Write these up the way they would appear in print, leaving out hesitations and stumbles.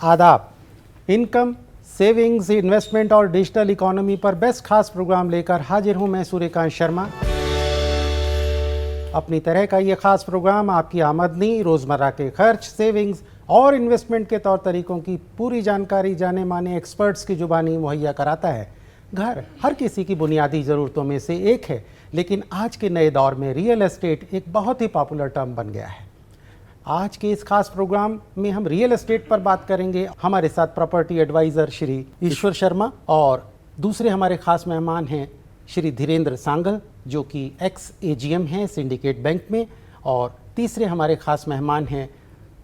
आदाब। Income, savings, investment और digital economy पर बेस्ट खास प्रोग्राम लेकर हाजिर हूं मैं सूर्यकांत शर्मा। अपनी तरह का ये खास प्रोग्राम आपकी आमदनी, रोज़मर्रा के खर्च, सेविंग्स और इन्वेस्टमेंट के तौर तरीकों की पूरी जानकारी जाने माने एक्सपर्ट्स की जुबानी मुहैया कराता है। घर हर किसी की बुनियादी ज़रूरतों में से एक है, लेकिन आज के नए दौर में रियल एस्टेट एक बहुत ही पॉपुलर टर्म बन गया है। आज के इस खास प्रोग्राम में हम रियल एस्टेट पर बात करेंगे। हमारे साथ प्रॉपर्टी एडवाइज़र श्री ईश्वर शर्मा और दूसरे हमारे खास मेहमान हैं श्री धीरेन्द्र सांगल, जो कि एक्स एजीएम हैं सिंडिकेट बैंक में, और तीसरे हमारे खास मेहमान हैं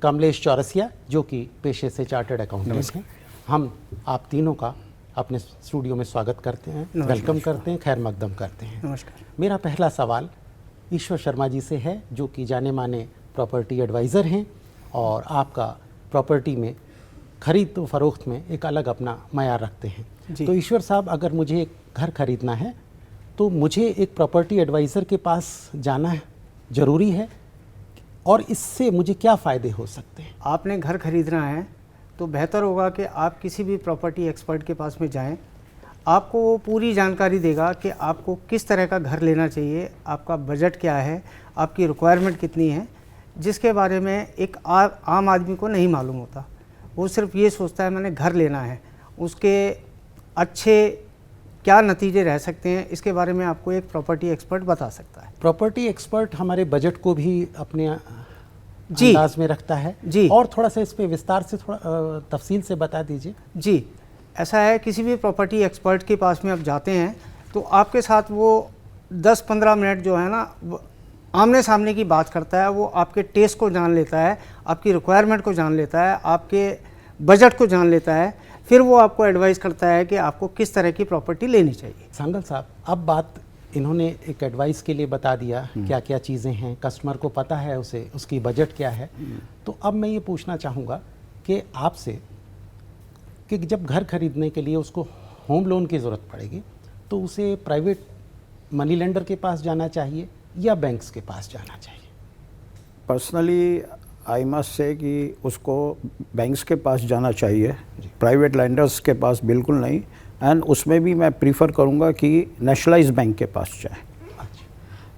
कमलेश चौरसिया, जो कि पेशे से चार्टर्ड अकाउंटेंट हैं। हम आप तीनों का अपने स्टूडियो में स्वागत करते हैं, वेलकम करते हैं, खैर मकदम करते हैं। नमस्कार। मेरा पहला सवाल ईश्वर शर्मा जी से है, जो कि जाने माने प्रॉपर्टी एडवाइज़र हैं और आपका प्रॉपर्टी में ख़रीद व फरोख्त में एक अलग अपना मयार रखते हैं। तो ईश्वर साहब, अगर मुझे एक घर खरीदना है तो मुझे एक प्रॉपर्टी एडवाइज़र के पास जाना ज़रूरी है, और इससे मुझे क्या फ़ायदे हो सकते हैं? आपने घर खरीदना है तो बेहतर होगा कि आप किसी भी प्रॉपर्टी एक्सपर्ट के पास में जाएं। आपको वो पूरी जानकारी देगा कि आपको किस तरह का घर लेना चाहिए, आपका बजट क्या है, आपकी रिक्वायरमेंट कितनी है, जिसके बारे में एक आम आदमी को नहीं मालूम होता। वो सिर्फ ये सोचता है मैंने घर लेना है, उसके अच्छे क्या नतीजे रह सकते हैं, इसके बारे में आपको एक प्रॉपर्टी एक्सपर्ट बता सकता है। प्रॉपर्टी एक्सपर्ट हमारे बजट को भी अपने अंदाज में रखता है जी, और थोड़ा सा इस पे विस्तार से थोड़ा तफसील से बता दीजिए। जी, ऐसा है, किसी भी प्रॉपर्टी एक्सपर्ट के पास में आप जाते हैं तो आपके साथ वो 10-15 मिनट जो है ना आमने सामने की बात करता है। वो आपके टेस्ट को जान लेता है, आपकी रिक्वायरमेंट को जान लेता है, आपके बजट को जान लेता है, फिर वो आपको एडवाइस करता है कि आपको किस तरह की प्रॉपर्टी लेनी चाहिए। सांगल साहब, अब बात इन्होंने एक एडवाइस के लिए बता दिया क्या क्या चीज़ें हैं, कस्टमर को पता है उसे उसकी बजट क्या है। तो अब मैं ये पूछना चाहूँगा कि आपसे कि जब घर खरीदने के लिए उसको होम लोन की ज़रूरत पड़ेगी तो उसे प्राइवेट मनी लेंडर के पास जाना चाहिए या बैंक्स के पास जाना चाहिए? पर्सनली आई मस्ट से कि उसको बैंक्स के पास जाना चाहिए, प्राइवेट लैंडर्स के पास बिल्कुल नहीं। एंड उसमें भी मैं प्रीफर करूँगा कि नेशनलाइज बैंक के पास जाए।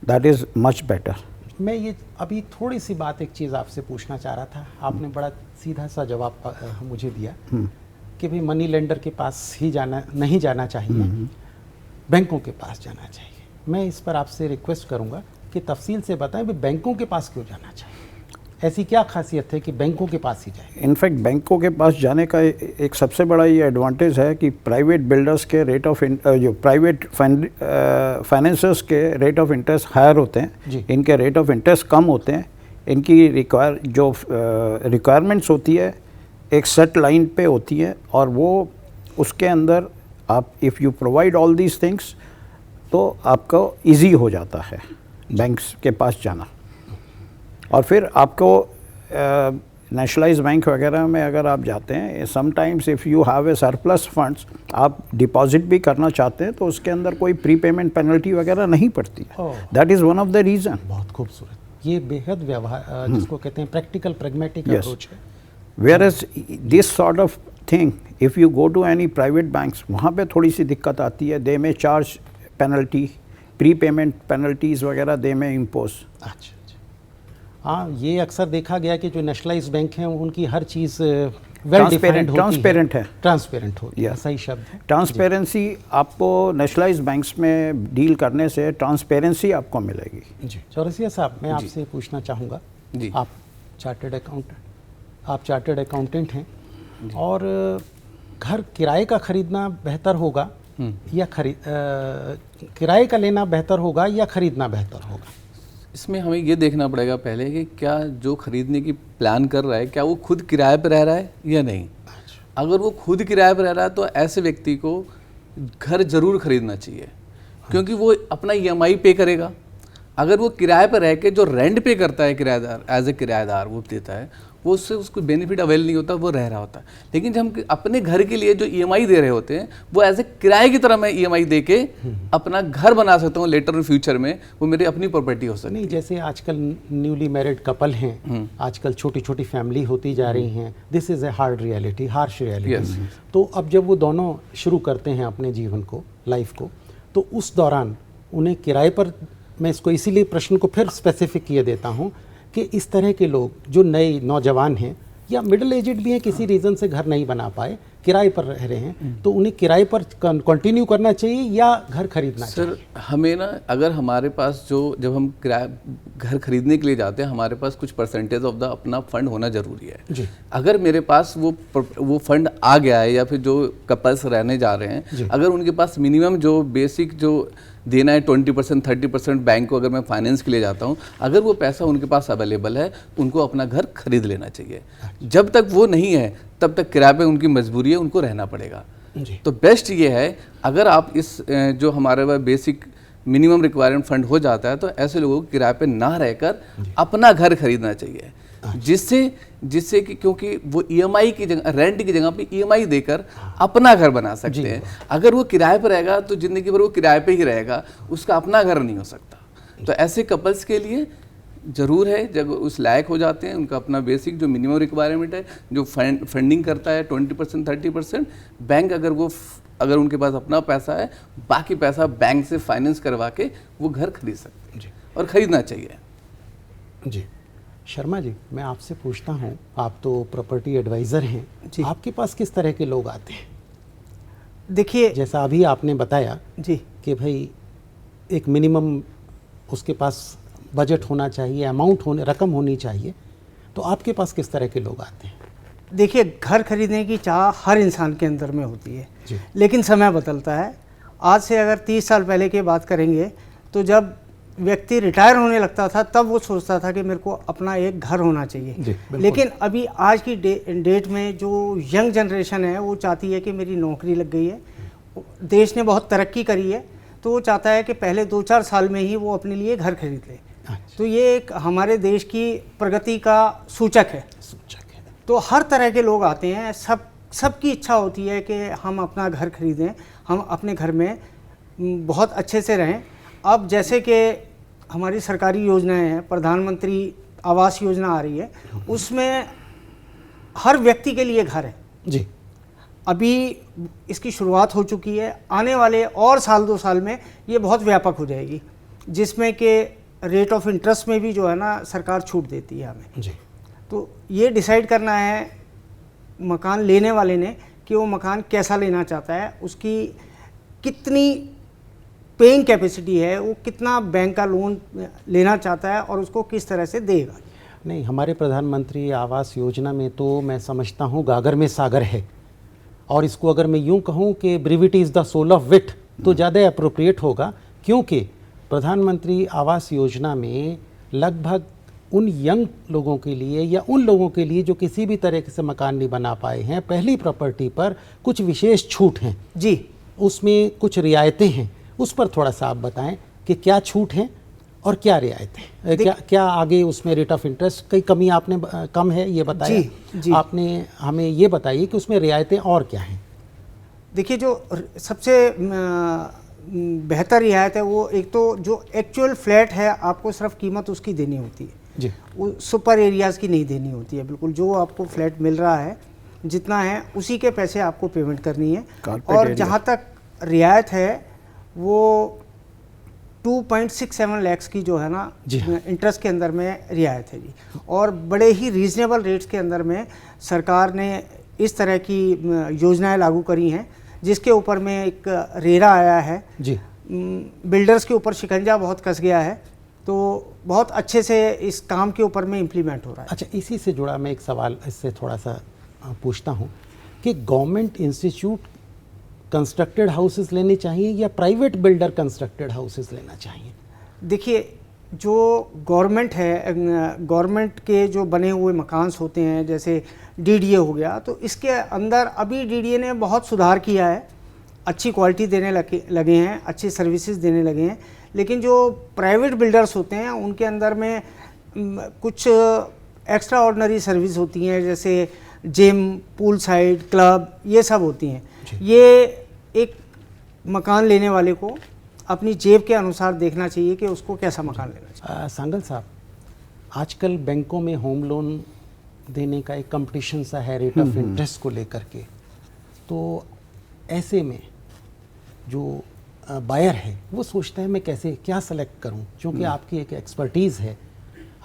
That is much better. मैं ये अभी थोड़ी सी बात, एक चीज़ आपसे पूछना चाह रहा था। आपने बड़ा सीधा सा जवाब मुझे दिया कि भाई मनी लेंडर के पास ही नहीं जाना चाहिए, बैंकों के पास जाना चाहिए। मैं इस पर आपसे रिक्वेस्ट करूंगा कि तफसील से बताएं भी बैंकों के पास क्यों जाना चाहिए, ऐसी क्या खासियत है कि बैंकों के पास ही जाए? इनफैक्ट बैंकों के पास जाने का एक सबसे बड़ा ये एडवांटेज है कि प्राइवेट बिल्डर्स के रेट ऑफ जो प्राइवेट फाइनेंसर्स के रेट ऑफ इंटरेस्ट हायर होते हैं, इनके रेट ऑफ इंटरेस्ट कम होते हैं। इनकी रिक्वायरमेंट्स होती है एक सेट लाइन पे होती है, और वो उसके अंदर आप if you provide all these things तो आपको इजी हो जाता है बैंक्स के पास जाना। और फिर आपको नेशनलाइज बैंक वगैरह में अगर आप जाते हैं, sometimes if you have a surplus funds, आप डिपॉजिट भी करना चाहते हैं तो उसके अंदर कोई प्रीपेमेंट पेनल्टी वगैरह नहीं पड़ती है। That is one of the reason. बहुत खूबसूरत, ये बेहद व्यवहार जिसको कहते हैं प्रैक्टिकल प्रैग्मेटिक अप्रोच है। Whereas this sort of thing, if you go to any private banks, वहाँ पे थोड़ी सी दिक्कत आती है। They may charge penalty, prepayment penalties वगैरह they may impose। अच्छा, हाँ, ये अक्सर देखा गया कि जो नेशनलाइज बैंक हैं उनकी हर चीज़ ट्रांसपेरेंट है, ट्रांसपेरेंट होती है, सही शब्द है। ट्रांसपेरेंसी आपको नेशनलाइज बैंक्स में डील करने से ट्रांसपेरेंसी आपको मिलेगी। जी चौरसिया साहब, मैं आपसे पूछना चाहूँगा, आप चार्टर्ड अकाउंटेंट हैं, और घर किराए का खरीदना बेहतर होगा या किराए का लेना बेहतर होगा या खरीदना बेहतर होगा? इसमें हमें ये देखना पड़ेगा पहले कि क्या जो खरीदने की प्लान कर रहा है क्या वो खुद किराए पर रह रहा है या नहीं। अगर वो खुद किराए पर रह रहा है तो ऐसे व्यक्ति को घर ज़रूर खरीदना चाहिए, क्योंकि वो अपना EMI पे करेगा। अगर वो किराए पर रह के जो रेंट पे करता है किराएदार, एज ए किराएदार वो देता है, वो उससे उसको बेनिफिट अवेल नहीं होता, वो रह रहा होता है। लेकिन जब हम अपने घर के लिए जो ईएमआई दे रहे होते हैं, वो एज ए किराए की तरह मैं ईएमआई दे के अपना घर बना सकता हूँ लेटर इन फ्यूचर में, वो मेरी अपनी प्रॉपर्टी हो सकती है। नहीं, जैसे आजकल न्यूली मैरिड कपल हैं, आजकल छोटी छोटी फैमिली होती जा रही हैं, this is a hard reality, harsh reality. तो अब जब वो दोनों शुरू करते हैं अपने जीवन को, लाइफ को, तो उस दौरान उन्हें किराए पर, मैं इसको इसीलिए प्रश्न को फिर स्पेसिफिक किए देता हूँ कि इस तरह के लोग जो नए नौजवान हैं या मिडिल एजड भी हैं, किसी रीज़न से घर नहीं बना पाए, किराए पर रह रहे हैं, तो उन्हें किराए पर कंटिन्यू करना चाहिए या घर खरीदना चाहिए? सर, हमें ना, अगर हमारे पास जब हम किराया घर खरीदने के लिए जाते हैं, हमारे पास कुछ परसेंटेज ऑफ द अपना फंड होना ज़रूरी है जी। अगर मेरे पास वो फंड आ गया है, या फिर जो कपल्स रहने जा रहे हैं, अगर उनके पास मिनिमम जो बेसिक जो देना है 20% 30% बैंक को, अगर मैं फाइनेंस के लिए जाता हूँ, अगर वो पैसा उनके पास अवेलेबल है, उनको अपना घर खरीद लेना चाहिए। जब तक वो नहीं है, तब तक किराए पे उनकी मजबूरी है, उनको रहना पड़ेगा। तो बेस्ट ये है, अगर आप इस जो हमारे पास बेसिक मिनिमम रिक्वायरमेंट फंड हो जाता है, तो ऐसे लोगों को किराए पे ना रहकर अपना घर खरीदना चाहिए, जिससे कि, क्योंकि वो ईएमआई की जगह, रेंट की जगह पे ईएमआई देकर अपना घर बना सकते हैं। अगर वो किराए पर रहेगा तो जिंदगी भर वो किराए पे ही रहेगा, उसका अपना घर नहीं हो सकता। तो ऐसे कपल्स के लिए ज़रूर है, जब उस लायक हो जाते हैं, उनका अपना बेसिक जो मिनिमम रिक्वायरमेंट है, जो फंडिंग करता है 20% 30%, बैंक अगर उनके पास अपना पैसा है, बाकी पैसा बैंक से फाइनेंस करवा के वो घर खरीद सकते हैं, और ख़रीदना चाहिए। जी शर्मा जी, मैं आपसे पूछता हूँ, आप तो प्रॉपर्टी एडवाइज़र हैं, आपके पास किस तरह के लोग आते हैं? देखिए, जैसा अभी आपने बताया जी कि भाई एक मिनिमम उसके पास बजट होना चाहिए, रकम होनी चाहिए, तो आपके पास किस तरह के लोग आते हैं? देखिए, घर खरीदने की चाह हर इंसान के अंदर में होती है, जी। लेकिन समय बदलता है। आज से अगर 30 साल पहले की बात करेंगे, तो जब व्यक्ति रिटायर होने लगता था, तब वो सोचता था कि मेरे को अपना एक घर होना चाहिए। लेकिन अभी आज की डेट में जो यंग जनरेशन है, वो चाहती है कि मेरी नौकरी लग गई है, देश ने बहुत तरक्की करी है, तो वो चाहता है कि पहले 2-4 साल में ही वो अपने लिए घर खरीद ले। तो ये एक हमारे देश की प्रगति का सूचक है। तो हर तरह के लोग आते हैं, सबकी इच्छा होती है कि हम अपना घर खरीदें, हम अपने घर में बहुत अच्छे से रहें। अब जैसे कि हमारी सरकारी योजनाएं हैं, प्रधानमंत्री आवास योजना आ रही है, उसमें हर व्यक्ति के लिए घर है जी। अभी इसकी शुरुआत हो चुकी है, आने वाले और साल 2 साल में ये बहुत व्यापक हो जाएगी, जिसमें कि रेट ऑफ इंटरेस्ट में भी जो है ना, सरकार छूट देती है हमें जी। तो ये डिसाइड करना है मकान लेने वाले ने कि वो मकान कैसा लेना चाहता है, उसकी कितनी पेइंग कैपेसिटी है, वो कितना बैंक का लोन लेना चाहता है और उसको किस तरह से देगा। नहीं, हमारे प्रधानमंत्री आवास योजना में तो मैं समझता हूँ गागर में सागर है, और इसको अगर मैं यूँ कहूँ कि ब्रिविटी इज़ द सोल ऑफ विट, तो ज़्यादा अप्रोप्रिएट होगा, क्योंकि प्रधानमंत्री आवास योजना में लगभग उन यंग लोगों के लिए या उन लोगों के लिए जो किसी भी तरह से मकान नहीं बना पाए हैं, पहली प्रॉपर्टी पर कुछ विशेष छूट हैं जी, उसमें कुछ रियायतें हैं, उस पर थोड़ा सा आप बताएं कि क्या छूट हैं और क्या रियायतें, क्या आगे उसमें रेट ऑफ इंटरेस्ट कई कमी आपने कम है ये बताया जी। आपने हमें ये बताइए कि उसमें रियायतें और क्या हैं। देखिए, जो सबसे बेहतर रियायत है, वो एक तो जो एक्चुअल फ्लैट है, आपको सिर्फ कीमत उसकी देनी होती है जी। वो सुपर एरियाज़ की नहीं देनी होती है, बिल्कुल जो आपको फ्लैट मिल रहा है जितना है उसी के पैसे आपको पेमेंट करनी है। और जहाँ तक रियायत है वो 2.67 लाख की जो है ना इंटरेस्ट के अंदर में रियायत है जी, और बड़े ही रीजनेबल रेट्स के अंदर में सरकार ने इस तरह की योजनाएं लागू करी हैं, जिसके ऊपर में एक रेरा आया है जी, बिल्डर्स के ऊपर शिकंजा बहुत कस गया है, तो बहुत अच्छे से इस काम के ऊपर में इम्प्लीमेंट हो रहा है। अच्छा, इसी से जुड़ा मैं एक सवाल इससे थोड़ा सा पूछता हूँ कि गवर्नमेंट इंस्टीट्यूट कंस्ट्रक्टेड हाउसेस लेने चाहिए या प्राइवेट बिल्डर कंस्ट्रक्टेड हाउसेस लेना चाहिए? देखिए, जो गवर्नमेंट है, गवर्नमेंट के जो बने हुए मकान्स होते हैं, जैसे डीडीए हो गया, तो इसके अंदर अभी डीडीए ने बहुत सुधार किया है, अच्छी क्वालिटी देने लगे हैं, अच्छी सर्विसेज देने लगे हैं। लेकिन जो प्राइवेट बिल्डर्स होते हैं उनके अंदर में कुछ एक्स्ट्रा ऑर्डिनरी सर्विस होती हैं, जैसे जिम, पूल साइड, क्लब, ये सब होती हैं। ये एक मकान लेने वाले को अपनी जेब के अनुसार देखना चाहिए कि उसको कैसा मकान लेना चाहिए। सांगल साहब, आजकल बैंकों में होम लोन देने का एक कंपटीशन सा है रेट ऑफ इंटरेस्ट को लेकर के, तो ऐसे में जो बायर है वो सोचता है मैं कैसे क्या सेलेक्ट करूं, क्योंकि आपकी एक एक्सपर्टीज़ है,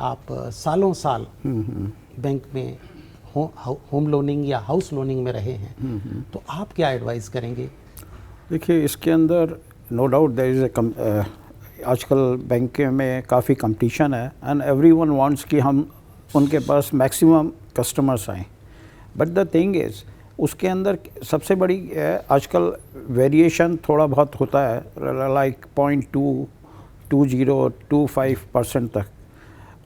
आप सालों साल बैंक में होम लोनिंग या हाउस लोनिंग में रहे हैं, तो आप क्या एडवाइस करेंगे? देखिए, इसके अंदर नो डाउट देयर इज़ आजकल बैंक में काफ़ी कंपटीशन है एंड एवरीवन वांट्स कि हम उनके पास मैक्सिमम कस्टमर्स आएँ, बट द थिंग इज़ उसके अंदर सबसे बड़ी आजकल वेरिएशन थोड़ा बहुत होता है, लाइक 0.2025% तक,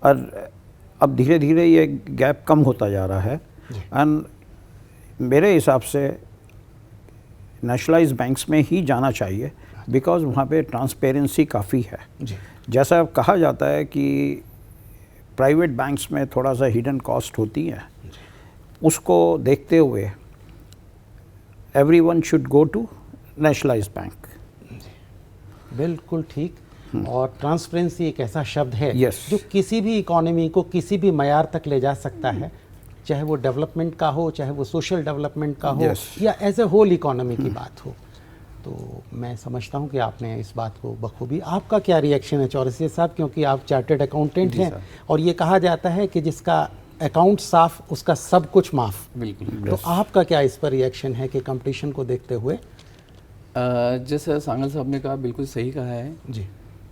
और अब धीरे धीरे ये गैप कम होता जा रहा है। एंड मेरे हिसाब से नेशनलाइज्ड बैंक्स में ही जाना चाहिए, बिकॉज़ वहाँ पे ट्रांसपेरेंसी काफ़ी है। जैसा कहा जाता है कि प्राइवेट बैंक्स में थोड़ा सा हिडन कॉस्ट होती है, उसको देखते हुए everyone should go to nationalised bank. बिल्कुल ठीक। और ट्रांसपेरेंसी एक ऐसा शब्द है Yes. जो किसी भी इकोनॉमी को किसी भी मयार तक ले जा सकता है, चाहे वो डेवलपमेंट का हो, चाहे वो सोशल डेवलपमेंट का हो, Yes. या एज ए होल इकोनॉमी की बात हो। तो मैं समझता हूँ कि आपने इस बात को बखूबी, आपका क्या रिएक्शन है चौरसिया साहब, क्योंकि आप चार्टर्ड अकाउंटेंट हैं और ये कहा जाता है कि जिसका अकाउंट साफ उसका सब कुछ माफ। बिल्कुल। तो आपका क्या इस पर रिएक्शन है कि कंपटीशन को देखते हुए? जैसे सांगल साहब ने कहा, बिल्कुल सही कहा है जी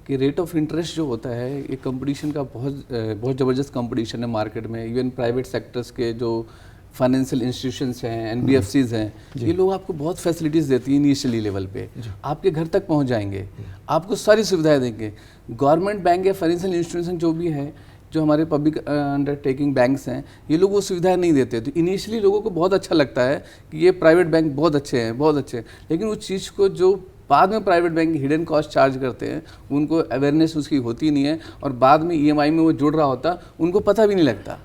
कि रेट ऑफ इंटरेस्ट जो होता है, ये कंपटीशन का बहुत ज़बरदस्त कंपटीशन है मार्केट में। इवन प्राइवेट सेक्टर्स के जो फाइनेंशियल इंस्टीट्यूशंस हैं, एनबीएफसीज हैं, ये लोग आपको बहुत फैसिलिटीज़ देती हैं इनिशियली लेवल पे, आपके घर तक पहुंच जाएंगे, आपको सारी सुविधाएं देंगे। गवर्नमेंट बैंक या फाइनेंशियल इंस्टीट्यूशन जो भी है, जो हमारे पब्लिक अंडरटेकिंग बैंक्स हैं, ये लोग वो सुविधाएं नहीं देते। तो इनिशियली लोगों को बहुत अच्छा लगता है कि ये प्राइवेट बैंक बहुत अच्छे हैं, बहुत अच्छे हैं, लेकिन उस चीज़ को जो बाद में private bank hidden cost charge करते हैं, उनको अवेयरनेस उसकी होती नहीं है, और बाद में ईएमआई में वो जुड़ रहा होता, उनको पता भी नहीं लगता।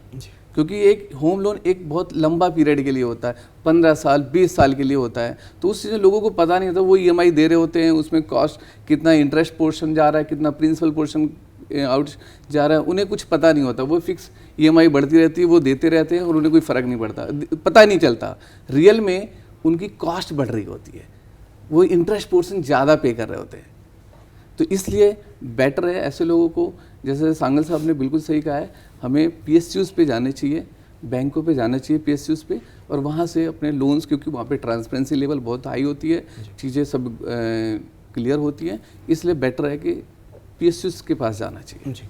क्योंकि एक होम लोन एक बहुत लंबा पीरियड के लिए होता है, 15 साल 20 साल के लिए होता है, तो उस चीज़ में लोगों को पता नहीं होता। वो ईएमआई दे रहे होते हैं, उसमें कॉस्ट कितना इंटरेस्ट पोर्शन जा रहा है, कितना प्रिंसिपल पोर्शन आउट जा रहा है, उन्हें कुछ पता नहीं होता। वो फिक्स ईएमआई बढ़ती रहती है, वो देते रहते हैं और उन्हें कोई फ़र्क नहीं पड़ता, पता नहीं चलता। रियल में उनकी कॉस्ट बढ़ रही होती है, वो इंटरेस्ट पोर्शन ज़्यादा पे कर रहे होते हैं। तो इसलिए बेटर है ऐसे लोगों को, जैसे सांगल साहब ने बिल्कुल सही कहा है, हमें पीएसयूज़ पे जाने चाहिए, बैंकों पे जाना चाहिए पीएसयूज़ पे, और वहाँ से अपने लोन्स, क्योंकि वहाँ पे ट्रांसपेरेंसी लेवल बहुत हाई होती है, चीज़ें सब क्लियर होती हैं, इसलिए बेटर है कि पीएसयूज़ के पास जाना चाहिए। जी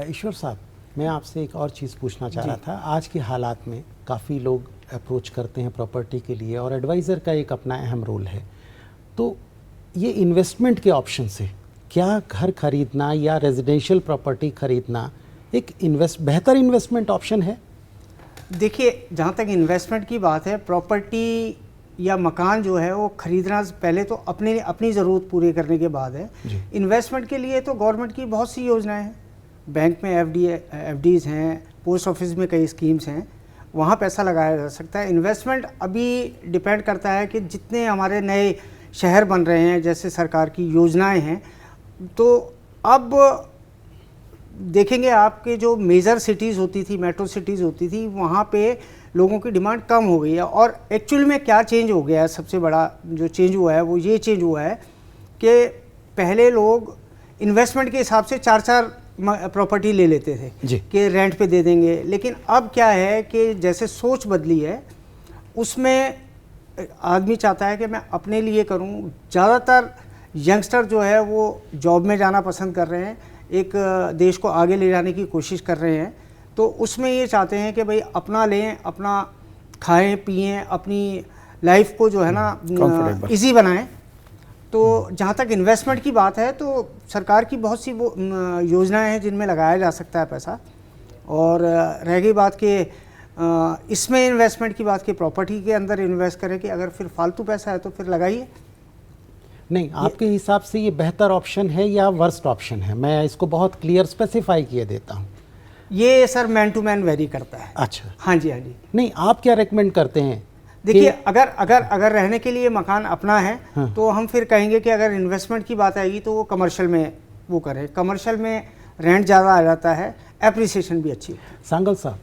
ईश्वर साहब, मैं आपसे एक और चीज़ पूछना चाह रहा था। आज के हालात में काफ़ी लोग अप्रोच करते हैं प्रॉपर्टी के लिए, और एडवाइज़र का एक अपना अहम रोल है। तो ये इन्वेस्टमेंट के ऑप्शन से क्या घर खरीदना या रेजिडेंशियल प्रॉपर्टी खरीदना एक बेहतर इन्वेस्टमेंट ऑप्शन है? देखिए, जहाँ तक इन्वेस्टमेंट की बात है, प्रॉपर्टी या मकान जो है वो खरीदना पहले तो अपनी ज़रूरत पूरी करने के बाद है। इन्वेस्टमेंट के लिए तो गवर्नमेंट की बहुत सी योजनाएं हैं, बैंक में एफडीज़ हैं, पोस्ट ऑफिस में कई स्कीम्स हैं, वहाँ पैसा लगाया जा सकता है। इन्वेस्टमेंट अभी डिपेंड करता है कि जितने हमारे नए शहर बन रहे हैं, जैसे सरकार की योजनाएं हैं, तो अब देखेंगे आपके जो मेजर सिटीज़ होती थी, मेट्रो सिटीज़ होती थी, वहाँ पे लोगों की डिमांड कम हो गई है। और एक्चुअल में क्या चेंज हो गया है, सबसे बड़ा जो चेंज हुआ है वो ये चेंज हुआ है कि पहले लोग इन्वेस्टमेंट के हिसाब से 4-4 प्रॉपर्टी ले लेते थे कि रेंट पे दे देंगे, लेकिन अब क्या है कि जैसे सोच बदली है, उसमें आदमी चाहता है कि मैं अपने लिए करूं। ज़्यादातर यंगस्टर जो है वो जॉब में जाना पसंद कर रहे हैं, एक देश को आगे ले जाने की कोशिश कर रहे हैं, तो उसमें ये चाहते हैं कि भाई अपना लें, अपना खाएं पिएं, अपनी लाइफ को जो है ना इजी बनाएं। तो जहाँ तक इन्वेस्टमेंट की बात है, तो सरकार की बहुत सी वो योजनाएं हैं जिनमें लगाया जा सकता है पैसा। और रह गई बात कि इसमें इन्वेस्टमेंट की बात की प्रॉपर्टी के अंदर इन्वेस्ट करें कि अगर फिर फालतू पैसा है तो फिर लगाइए। नहीं, आपके हिसाब से ये बेहतर ऑप्शन है या वर्स्ट ऑप्शन है? मैं इसको बहुत क्लियर स्पेसिफाई किए देता हूँ। ये sir man to man vary करता है। अच्छा, हाँ जी, हाँ जी। नहीं आप क्या रेकमेंड करते हैं? देखिए, अगर रहने के लिए मकान अपना है हाँ। तो हम फिर कहेंगे कि अगर इन्वेस्टमेंट की बात आएगी तो वो कमर्शियल में वो करें। कमर्शियल में रेंट ज़्यादा आ जाता है, एप्रिसिएशन भी अच्छी है। सांगल साहब,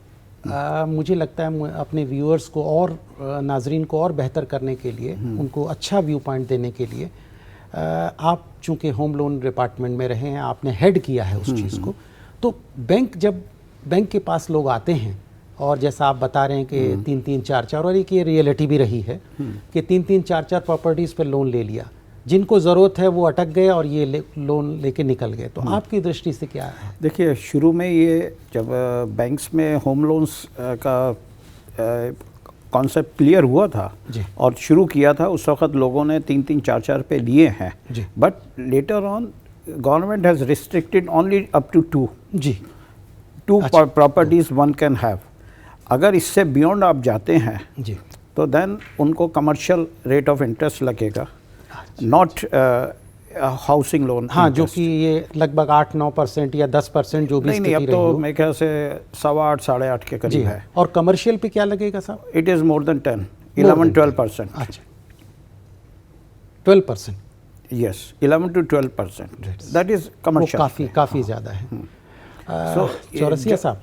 मुझे लगता है अपने व्यूअर्स को और नाजरीन को और बेहतर करने के लिए, उनको अच्छा व्यू पॉइंट देने के लिए, आप चूँकि होम लोन डिपार्टमेंट में रहे हैं, आपने हेड किया है उस चीज़ को, तो जब बैंक के पास लोग आते हैं और जैसा आप बता रहे हैं कि 3-3, 4-4, और एक ये रियलिटी भी रही है कि 3-3, 4-4 प्रॉपर्टीज़ पर लोन ले लिया, जिनको ज़रूरत है वो अटक गए और ये लोन लेके निकल गए, तो आपकी दृष्टि से क्या है? देखिए, शुरू में ये जब बैंक्स में होम लोन्स का कॉन्सेप्ट क्लियर हुआ था जी। और शुरू किया था, उस वक्त लोगों ने 3-3, 4-4 पे लिए हैं, जी। But later on government has restricted only up to 2 जी, प्रॉपर्टीज़ वन कैन हैव। अगर इससे बियॉन्ड आप जाते हैं जी, तो देन उनको कमर्शियल रेट ऑफ इंटरेस्ट लगेगा, नॉट हाउसिंग लोन। हाँ, जो कि ये लगभग 8-9% या 10% जो भी नहीं, स्थिति अब रही तो हो। मेरे ख्याल से 8.25, 8.5 के जी करीब है। और कमर्शियल पे क्या लगेगा साहब? It is more than 10, 11-12%। अच्छा, 12%। यस, 11 to 12%, दैट इज़ वो कमर्शियल। काफ़ी ज़्यादा है। So, चौरसिया साहब,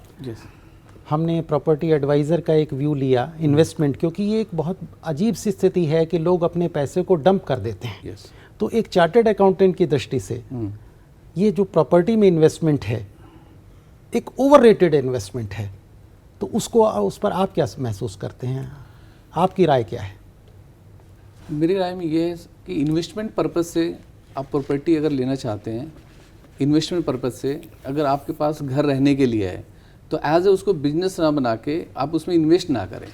हमने प्रॉपर्टी एडवाइज़र का एक व्यू लिया इन्वेस्टमेंट, क्योंकि ये एक बहुत अजीब सी स्थिति है कि लोग अपने पैसे को डंप कर देते हैं। तो एक चार्टर्ड अकाउंटेंट की दृष्टि से ये जो प्रॉपर्टी में इन्वेस्टमेंट है एक ओवररेटेड इन्वेस्टमेंट है, तो उस पर आप क्या महसूस करते हैं? आपकी राय क्या है? मेरी राय में ये है कि इन्वेस्टमेंट पर्पज़ से आप प्रॉपर्टी अगर लेना चाहते हैं, इन्वेस्टमेंट पर्पज़ से अगर आपके पास घर रहने के लिए है, तो एज ए उसको बिजनेस ना बना के आप उसमें इन्वेस्ट ना करें।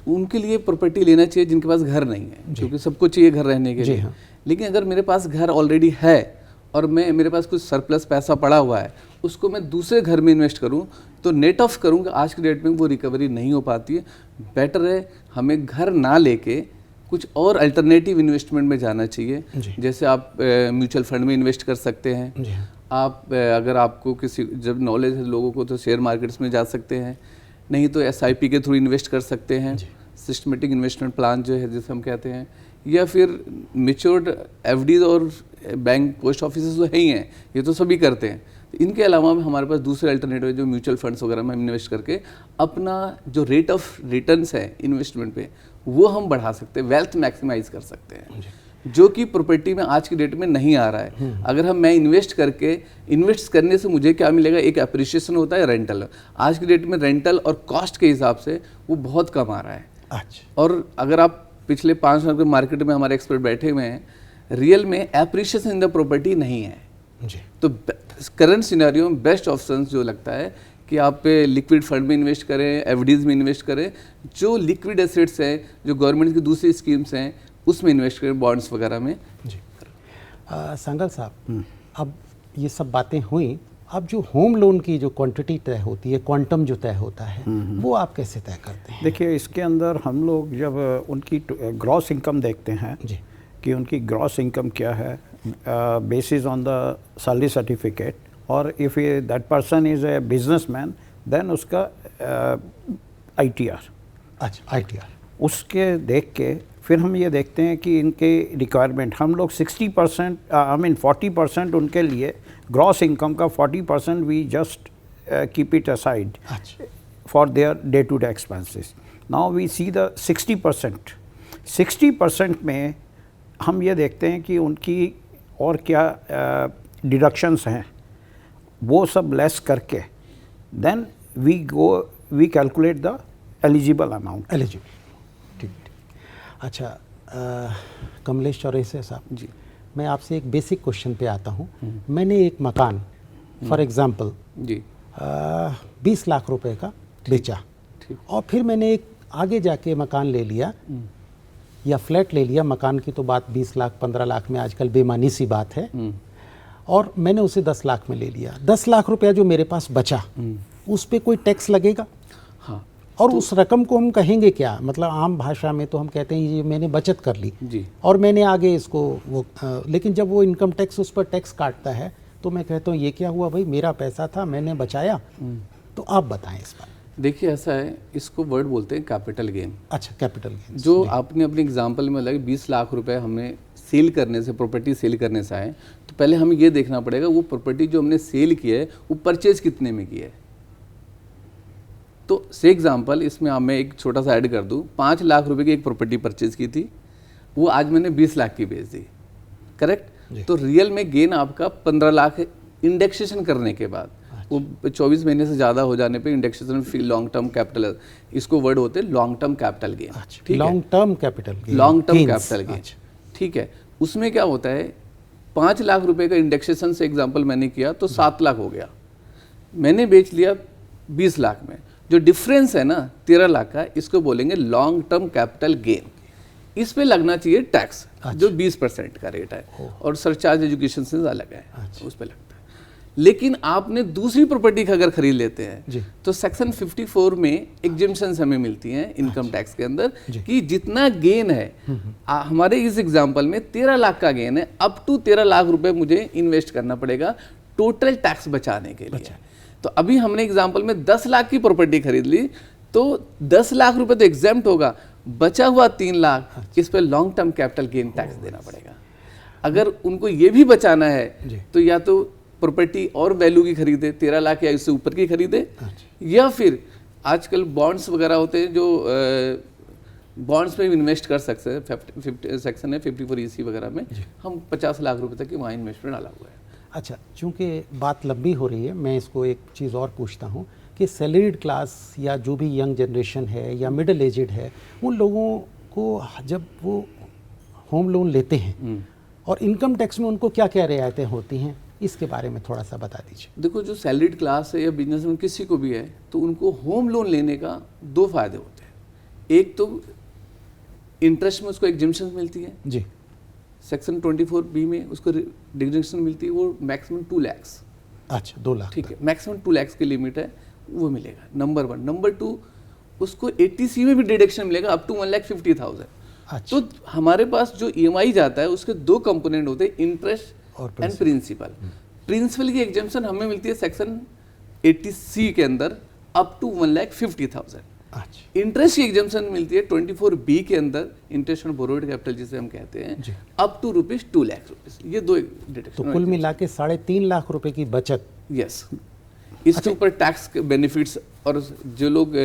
उनके लिए प्रॉपर्टी लेना चाहिए जिनके पास घर नहीं है, क्योंकि सबको चाहिए घर रहने के लिए। हाँ। लेकिन अगर मेरे पास घर ऑलरेडी है और मेरे पास कुछ सरप्लस पैसा पड़ा हुआ है, उसको मैं दूसरे घर में इन्वेस्ट करूं, तो नेट ऑफ करूंगा, आज के डेट में वो रिकवरी नहीं हो पाती है। बेटर है हमें घर ना लेके कुछ और अल्टरनेटिव इन्वेस्टमेंट में जाना चाहिए। जैसे आप म्यूचुअल फंड में इन्वेस्ट कर सकते हैं। आप अगर आपको किसी जब नॉलेज है लोगों को, तो शेयर मार्केट्स में जा सकते हैं, नहीं तो SIP के थ्रू इन्वेस्ट कर सकते हैं, सिस्टमेटिक इन्वेस्टमेंट प्लान जो है जिसे हम कहते हैं, या फिर मेच्योर्ड FDs और बैंक पोस्ट ऑफिस तो है ही हैं, ये तो सभी करते हैं। इनके अलावा भी हमारे पास दूसरे अल्टरनेटिव जो म्यूचुअल फंड्स वगैरह में हम इन्वेस्ट करके अपना जो रेट ऑफ रिटर्न्स है इन्वेस्टमेंट पे, वो हम बढ़ा सकते हैं, वेल्थ मैक्सिमाइज कर सकते हैं, जो कि प्रॉपर्टी में आज की डेट में नहीं आ रहा है। अगर मैं इन्वेस्ट करने से मुझे क्या मिलेगा? एक अप्रिशिएशन होता है रेंटल। आज की डेट में रेंटल और कॉस्ट के हिसाब से वो बहुत कम आ रहा है। अच्छा। और अगर आप पिछले 5 साल के मार्केट में हमारे एक्सपर्ट बैठे हुए हैं, रियल में एप्रिशिएशन इन द प्रॉपर्टी नहीं है जी। तो करंट सिनेरियो में बेस्ट ऑप्शन जो लगता है कि आप लिक्विड फंड में इन्वेस्ट करें, FDs में इन्वेस्ट करें, जो लिक्विड एसेट्स हैं, जो गवर्नमेंट की दूसरी स्कीम्स हैं उसमें इन्वेस्ट करें, बॉन्ड्स वगैरह में। जी। सांगल साहब, अब ये सब बातें हुई, अब जो होम लोन की जो क्वांटिटी तय होती है, क्वांटम जो तय होता है, वो आप कैसे तय करते हैं? देखिए, इसके अंदर हम लोग जब उनकी ग्रॉस इनकम देखते हैं जी। कि उनकी ग्रॉस इनकम क्या है, basis on the salary certificate, और if that person is a businessman then उसका ITR। अच्छा, ITR। उसके देख के फिर हम ये देखते हैं कि इनके रिक्वायरमेंट, हम लोग 60%40% उनके लिए ग्रॉस इनकम का 40% we just keep it aside for their day to day expenses. Now we see the 60% में हम ये देखते हैं कि उनकी और क्या डिडक्शंस हैं, वो सब लेस करके then we calculate the eligible amount. Eligible, ठीक। अच्छा, कमलेश चौरसिया साहब जी, मैं आपसे एक बेसिक क्वेश्चन पे आता हूँ। मैंने एक मकान फॉर एग्जांपल जी 20 लाख रुपए का बेचा, और फिर मैंने एक आगे जाके मकान ले लिया या फ्लैट ले लिया। मकान की तो बात 20 लाख 15 लाख में आजकल बेमानी सी बात है, और मैंने उसे 10 लाख में ले लिया। 10 लाख रुपया जो मेरे पास बचा, उस पर कोई टैक्स लगेगा? हाँ। और उस रकम को हम कहेंगे क्या? मतलब आम भाषा में तो हम कहते हैं ये मैंने बचत कर ली जी, और मैंने आगे इसको लेकिन जब वो इनकम टैक्स उस पर टैक्स काटता है तो तो मैं कहता हूँ ये क्या हुआ भाई, मेरा पैसा था मैंने बचाया। तो आप बताएं इस बार। देखिए ऐसा है, इसको वर्ड बोलते हैं कैपिटल गेन। अच्छा, कैपिटल गेन। जो आपने अपने एग्जांपल में लगे 20 लाख रुपए हमें सेल करने से, प्रॉपर्टी सेल करने से आए, तो पहले हमें ये देखना पड़ेगा वो प्रॉपर्टी जो हमने सेल की है वो परचेज कितने में की है। तो से एग्जांपल इसमें मैं एक छोटा सा ऐड कर दूं, 5 लाख रुपए की एक प्रॉपर्टी परचेज की थी, वो आज मैंने 20 लाख की बेच दी, करेक्ट। तो रियल में गेन आपका 15 लाख है इंडेक्सेशन करने के बाद। वो 24 महीने से ज़्यादा हो जाने पे इंडेक्सेशन फी लॉन्ग टर्म कैपिटल, इसको वर्ड होते हैं लॉन्ग टर्म कैपिटल गेन। ठीक है, long term capital gain, long term capital gain. ठीक है, उसमें क्या होता है, 5 लाख रुपए का इंडेक्सेशन से एग्जांपल मैंने किया तो 7 लाख हो गया, मैंने बेच लिया 20 लाख में। जो डिफरेंस है ना 13 लाख का, इसको बोलेंगे लॉन्ग टर्म कैपिटल गेन। इस पे लगना चाहिए टैक्स, जो 20% का रेट है, और सरचार्ज एजुकेशन से अलग है, उस पे लगता है। लेकिन आपने दूसरी प्रॉपर्टी का अगर खरीद लेते हैं तो सेक्शन 54 में एग्जेम्पशन हमें मिलती हैं इनकम टैक्स के अंदर कि जितना गेन है, हमारे इस एग्जांपल में 13 लाख का गेन है, अप टू 13 लाख रुपए मुझे इन्वेस्ट करना पड़ेगा टोटल टैक्स बचाने के लिए। तो अभी हमने एग्जांपल में 10 लाख की प्रॉपर्टी खरीद ली तो 10 लाख रुपए तो एग्जेम्प्ट होगा, बचा हुआ 3 लाख इस पे long term capital gain tax देना पड़ेगा। अगर उनको ये भी बचाना है तो या तो प्रॉपर्टी और वैल्यू की खरीदे, 13 लाख या इससे ऊपर की खरीदे, या फिर आजकल बॉन्ड्स वगैरह होते हैं जो बॉन्ड्स में भी इन्वेस्ट कर सकते हैं। सेक्शन है 54 EC वगैरह में हम 50 लाख रुपए तक की वहाँ इन्वेस्टमेंट डाला हुआ है। अच्छा, चूंकि बात लंबी हो रही है, मैं इसको एक चीज़ और पूछता हूँ कि सैलरीड क्लास या जो भी यंग जनरेशन है या मिडिल एजेड है, उन लोगों को जब वो होम लोन लेते हैं और इनकम टैक्स में उनको क्या क्या रियायतें होती हैं, इसके बारे में थोड़ा सा बता दीजिए। देखो, जो सैलरीड क्लास है या बिजनेसमैन किसी को भी है, तो उनको होम लोन लेने का 2 फायदे होते हैं। एक तो इंटरेस्ट में उसको एग्जेम्पशन मिलती है जी, सेक्शन 24B में उसको डिडक्शन मिलती है, वो मैक्सिमम 2 लाख। अच्छा, 2 लाख, ठीक है, मैक्सिमम 2 लाख की लिमिट है, वो मिलेगा, नंबर 1। नंबर 2, उसको 80C में भी डिडक्शन मिलेगा अप टू 1,50,000। अच्छा। तो हमारे पास जो EMI जाता है उसके 2 कंपोनेंट होते हैं, इंटरेस्ट एंड प्रिंसिपल। प्रिंसिपल की एग्जेम्पशन हमें मिलती है सेक्शन 80C के अंदर अप टू 1,50,000। अच्छा। इंटरेस्ट की एग्जेम्पशन मिलती है 24B के अंदर, इंटरेस्ट ऑन बोरोड कैपिटल जिसे हम कहते हैं, अप टू ₹2 लाख। ये 2 डिडक्शन। तो कुल मिला के 3.5 लाख रुपए की बचत। यस। इसके ऊपर टैक्स के बेनिफिट्स, और जो लोग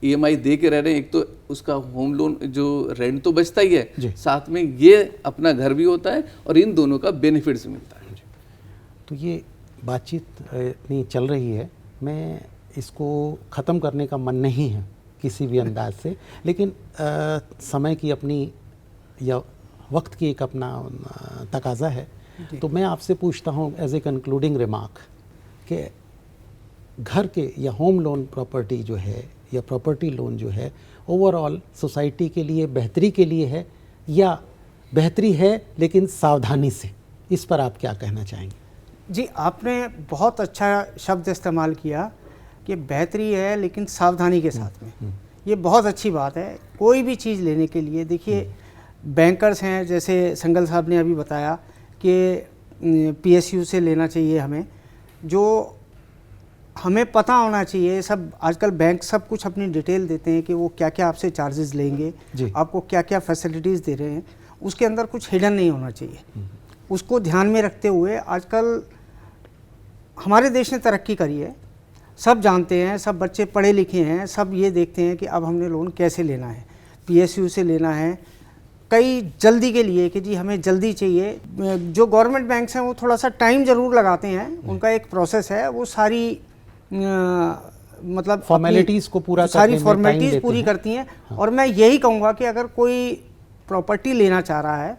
EMI दे के रह रहे हैं, एक तो उसका होम लोन जो रेंट तो बचता ही है, साथ में ये अपना घर भी होता है और इन दोनों का बेनिफिट्स मिलता है। तो ये बातचीत इतनी चल रही है, मैं इसको ख़त्म करने का मन नहीं है किसी भी अंदाज से, लेकिन समय की अपनी या वक्त की एक अपना तकाजा है। तो मैं आपसे पूछता हूँ एज ए कंक्लूडिंग रिमार्क कि घर के या होम लोन प्रॉपर्टी जो है या प्रॉपर्टी लोन जो है ओवरऑल सोसाइटी के लिए बेहतरी के लिए है, या बेहतरी है लेकिन सावधानी से, इस पर आप क्या कहना चाहेंगे? जी, आपने बहुत अच्छा शब्द इस्तेमाल किया कि बेहतरी है लेकिन सावधानी के साथ में। ये बहुत अच्छी बात है। कोई भी चीज़ लेने के लिए देखिए, बैंकर्स हैं, जैसे संगल साहब ने अभी बताया कि PSU से लेना चाहिए हमें, जो हमें पता होना चाहिए। सब आजकल बैंक सब कुछ अपनी डिटेल देते हैं कि वो क्या क्या आपसे चार्जेस लेंगे, आपको क्या क्या फैसिलिटीज़ दे रहे हैं, उसके अंदर कुछ हिडन नहीं होना चाहिए। उसको ध्यान में रखते हुए आजकल हमारे देश ने तरक्की करी है, सब जानते हैं, सब बच्चे पढ़े लिखे हैं, सब ये देखते हैं कि अब हमने लोन कैसे लेना है, PSU से लेना है, कई जल्दी के लिए कि जी हमें जल्दी चाहिए। जो गवर्नमेंट बैंक्स हैं वो थोड़ा सा टाइम ज़रूर लगाते हैं, उनका एक प्रोसेस है, वो सारी मतलब फॉर्मेलिटीज़ को पूरा सारी फॉर्मेलिटीज़ पूरी करती हैं। और मैं यही कहूँगा कि अगर कोई प्रॉपर्टी लेना चाह रहा है,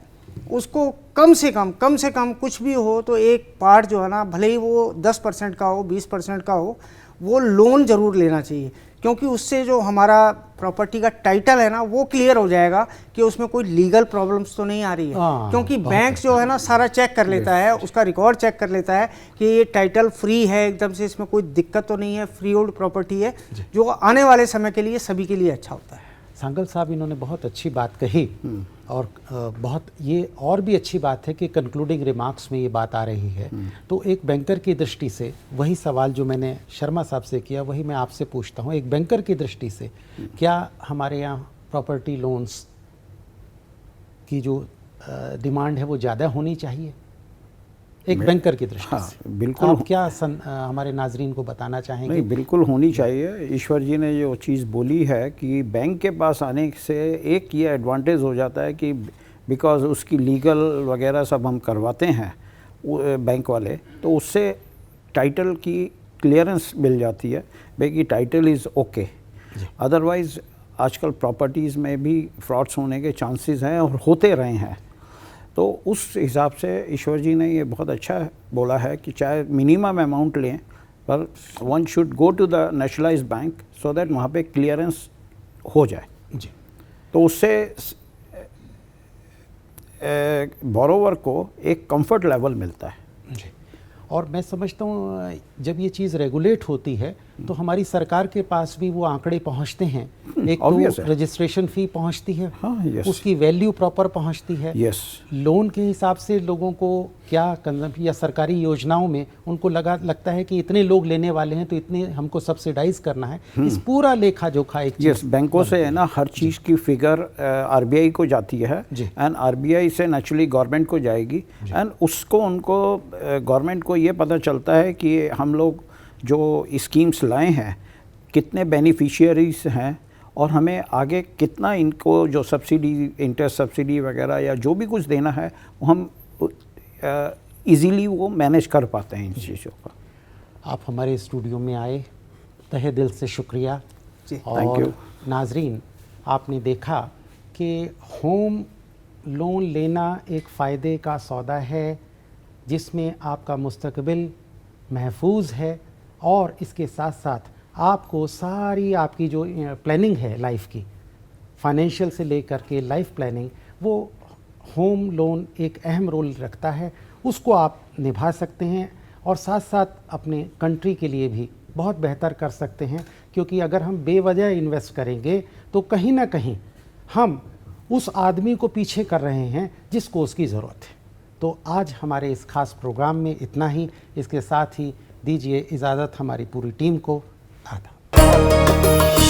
उसको कम से कम कुछ भी हो तो एक पार्ट जो है ना, भले ही वो 10% का हो, 20% का हो, वो लोन ज़रूर लेना चाहिए, क्योंकि उससे जो हमारा प्रॉपर्टी का टाइटल है ना, वो क्लियर हो जाएगा कि उसमें कोई लीगल प्रॉब्लम्स तो नहीं आ रही है। क्योंकि बैंक जो है ना सारा चेक कर लेता है, उसका रिकॉर्ड चेक कर लेता है कि ये टाइटल फ्री है एकदम से, इसमें कोई दिक्कत तो नहीं है, फ्री होल्ड प्रॉपर्टी है, जो आने वाले समय के लिए सभी के लिए अच्छा होता है। सांगल साहब इन्होंने बहुत अच्छी बात कही और बहुत ये और भी अच्छी बात है कि कंक्लूडिंग रिमार्क्स में ये बात आ रही है। तो एक बैंकर की दृष्टि से वही सवाल जो मैंने शर्मा साहब से किया वही मैं आपसे पूछता हूँ। एक बैंकर की दृष्टि से क्या हमारे यहाँ प्रॉपर्टी लोन्स की जो डिमांड है वो ज़्यादा होनी चाहिए एक बैंकर की दृष्टि हाँ, से? बिल्कुल। आप क्या हमारे नाजरीन को बताना चाहेंगे? नहीं, बिल्कुल होनी चाहिए। ईश्वर जी ने जो चीज़ बोली है कि बैंक के पास आने से एक ये एडवांटेज हो जाता है कि बिकॉज़ उसकी लीगल वगैरह सब हम करवाते हैं बैंक वाले, तो उससे टाइटल की क्लियरेंस मिल जाती है भाई कि टाइटल इज़ ओके। अदरवाइज़ आजकल प्रॉपर्टीज़ में भी फ्रॉड्स होने के चांसेस हैं और होते रहे हैं। तो उस हिसाब से ईश्वर जी ने ये बहुत अच्छा बोला है कि चाहे मिनिमम अमाउंट लें पर one should go to the nationalised bank so that वहाँ पे क्लियरेंस हो जाए जी। तो उससे बोरोवर को एक कंफर्ट लेवल मिलता है। जी। और मैं समझता हूँ जब ये चीज़ रेगुलेट होती है तो हमारी सरकार के पास भी वो आंकड़े पहुँचते हैं। एक obvious तो है। रजिस्ट्रेशन फ़ी पहुँचती है, हाँ, yes। उसकी वैल्यू प्रॉपर पहुँचती है। यस, लोन के हिसाब से लोगों को क्या या सरकारी योजनाओं में उनको लगता है कि इतने लोग लेने वाले हैं तो इतने हमको सब्सिडाइज करना है। इस पूरा लेखा जोखा एक यस, बैंकों से है ना हर चीज़ की फिगर आरबीआई को जाती है जी। एंड आरबीआई से नेचुरली गवर्नमेंट को जाएगी एंड उसको उनको गवर्नमेंट को ये पता चलता है कि हम लोग जो स्कीम्स लाए हैं कितने बेनिफिशियरीज हैं और हमें आगे कितना इनको जो सब्सिडी इंटरेस्ट सब्सिडी वगैरह या जो भी कुछ देना है वो हम इजीली वो मैनेज कर पाते हैं इन चीज़ों का। आप हमारे स्टूडियो में आए, तहे दिल से शुक्रिया। जी, thank you। और नाजरीन, आपने देखा कि होम लोन लेना एक फ़ायदे का सौदा है जिसमें आपका मुस्तकबिल महफूज है और इसके साथ साथ आपको सारी आपकी जो प्लानिंग है लाइफ की, फाइनेंशियल से लेकर के लाइफ प्लानिंग, वो होम लोन एक अहम रोल रखता है। उसको आप निभा सकते हैं और साथ साथ अपने कंट्री के लिए भी बहुत बेहतर कर सकते हैं, क्योंकि अगर हम बेवजह इन्वेस्ट करेंगे तो कहीं ना कहीं हम उस आदमी को पीछे कर रहे हैं जिसको उसकी ज़रूरत है। तो आज हमारे इस खास प्रोग्राम में इतना ही। इसके साथ ही दीजिए इजाज़त हमारी पूरी टीम को। आदाब।